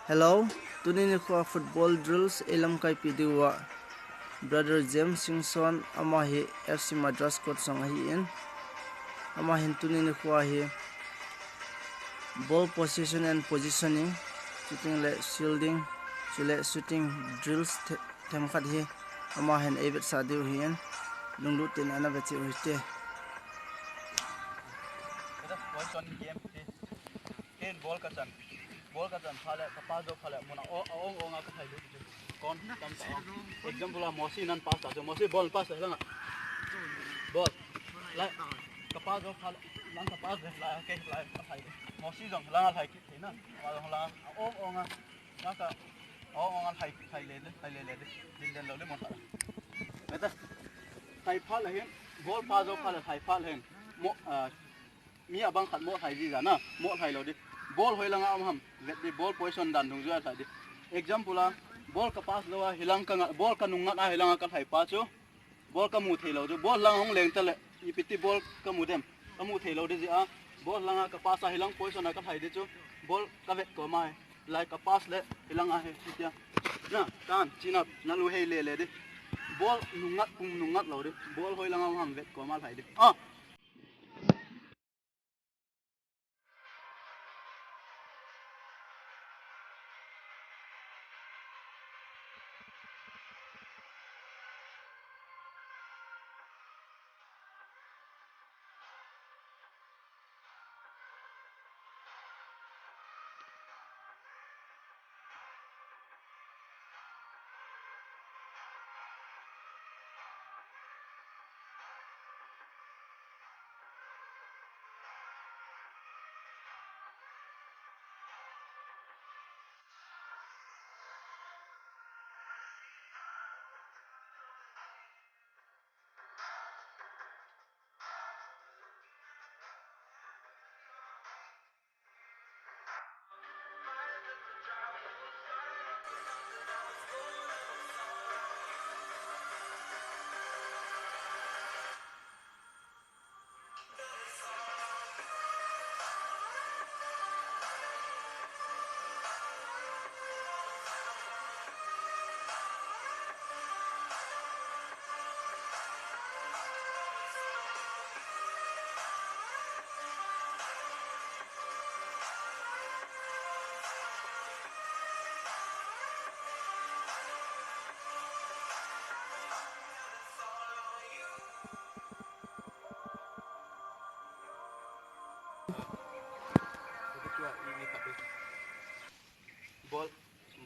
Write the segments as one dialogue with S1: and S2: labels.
S1: Hello, today ni ko football drills elam kai pidiwa. Brother James Singson amahi FC MADRAS coach sang hi in. Amahin today ni ko hi ball position and positioning, shooting le shielding, chule shooting drills them khat hi. Amahin ebet sadiu hi in. Lunglu tin ana beti uite.
S2: Ball ka chan phale kapa do phale mona ong ong ka thai lu kon tam ta example la mosi nan pass ta mosi ball pass la nga ball la kapa do phale lang ka pass la ke la ka thai mosi jong la thai ki thai na wa la ong ong na ka ong ong thai le din den lo le mon ta meta thai phale hen ball pass do phale thai phale hen mo mi abang khat mo thai ji na mo thai lo di ball hoilang ham let the ball position dan dung jua tadi example la ball ka pass lo hilang ka ball ka nunga na hilang ka thai pa chu ball ka mu thei lo chu ball lang hong leng tale ipiti ball ka mu dem ka mu thei lo de ji a ball lang ka pass a hilang position ka thai de chu ball ka vet ko mai like ka pass le hilang a he tia na kan china na lu hei le di ball nungat lo di ball hoilang ham vet ko ma thai de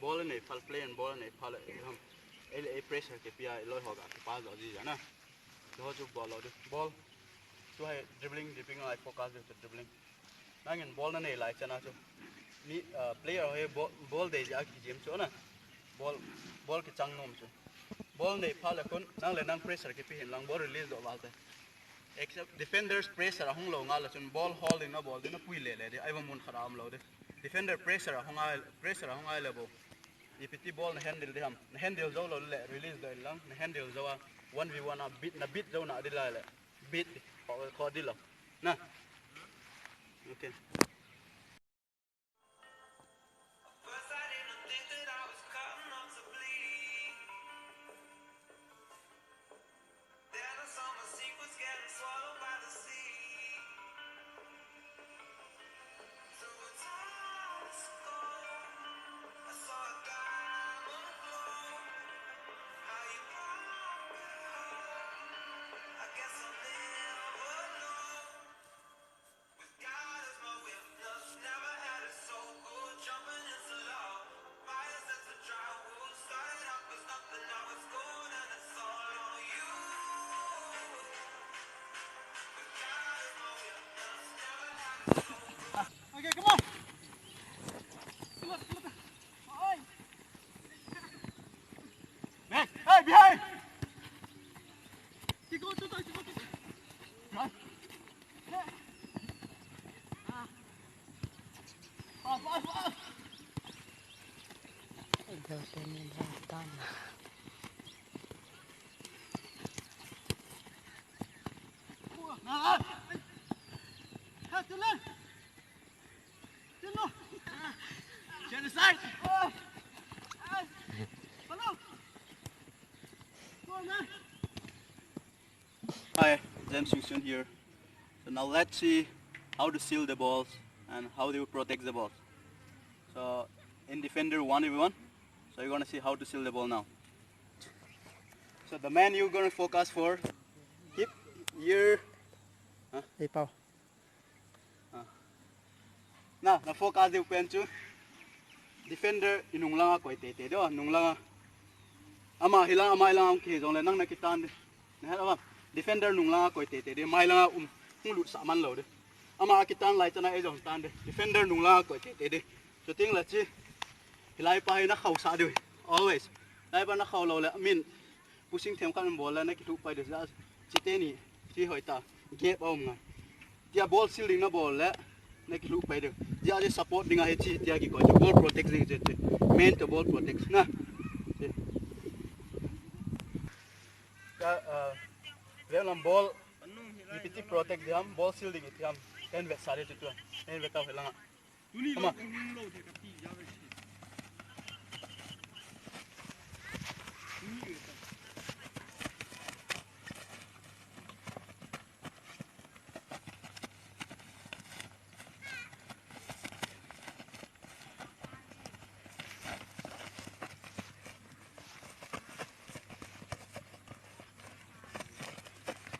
S2: ball này phal play and ball này phal ham ele pressure ke pia loi hoga pa zo ji na do chu ball lo ball chu hai dribbling ai focus with dribbling nangin ball na nei lai chana chu ni player hai ball de ja ki jem chu na ball ki chang nom chu ball nei phal kon nang le nang pressure ke pi hin lang ball release do wal te except defenders pressure hong lo nga la chun ball holding na ball de na pui le de ai ba mun kharam lo de defender pressure hong ai le bo ipiti ball na handle de ham na handle zo lo le release do lang na handle zo 1v1 a bit zo na de la le bit ko di lo na okay okay, come on. Hey, behind. Go. Right. Off. Hi, James Singson here. So now let's see how to seal the balls and how they will protect the balls. So in defender 1 everyone, so you're gonna see how to seal the ball now. So the man you're gonna focus for, keep your
S1: Hey, Pao.
S2: na focus the pen to defender inung langa koi te do nung langa ama hilang ki jong le nang na kitan de na ha defender nung langa koi te de mai langa lut sa man lo de ama kitan lai chana e jong tan de defender nung langa koi te de so ting la chi hilai pa na khau sa de always lai pa na khau lo le min pushing them kan ball la na ki tu pai de ja chi te ni chi hoi ta gap om nga dia ball sealing na ball le na ki lu pai de dia de support dinga he chi dia ki ko ball protect ring je main to ball protect na ka relam ball ipiti protect diam ball shielding itiam ken ve sare tu ken ve ta helanga ama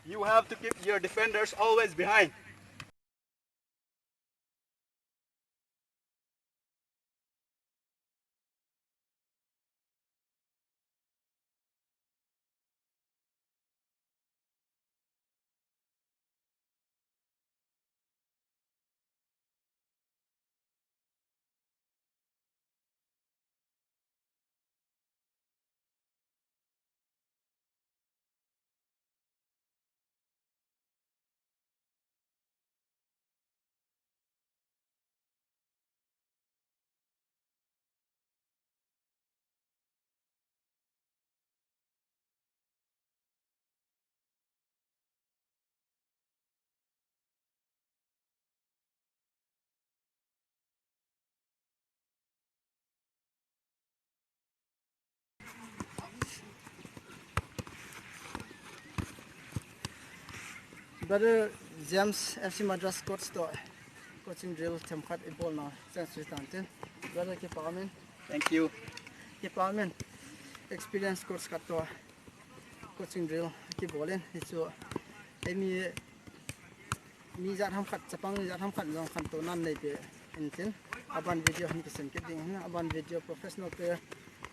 S2: you have to keep your defenders always behind.
S1: Brother James FC MADRAS coach to coaching drill tempat ball now. Thanks for standing. Brother Kipathu.
S2: Thank you.
S1: Kipathu. Experience coach kato coaching drill ki ballin. Itu ini mi zat ham khat chapang zat ham khat jong khan to nan nei pe entin aban video han kisem ke ding han aban video professional pe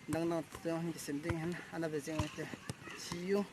S1: dang na to han kisem ding han ana be jeng te see you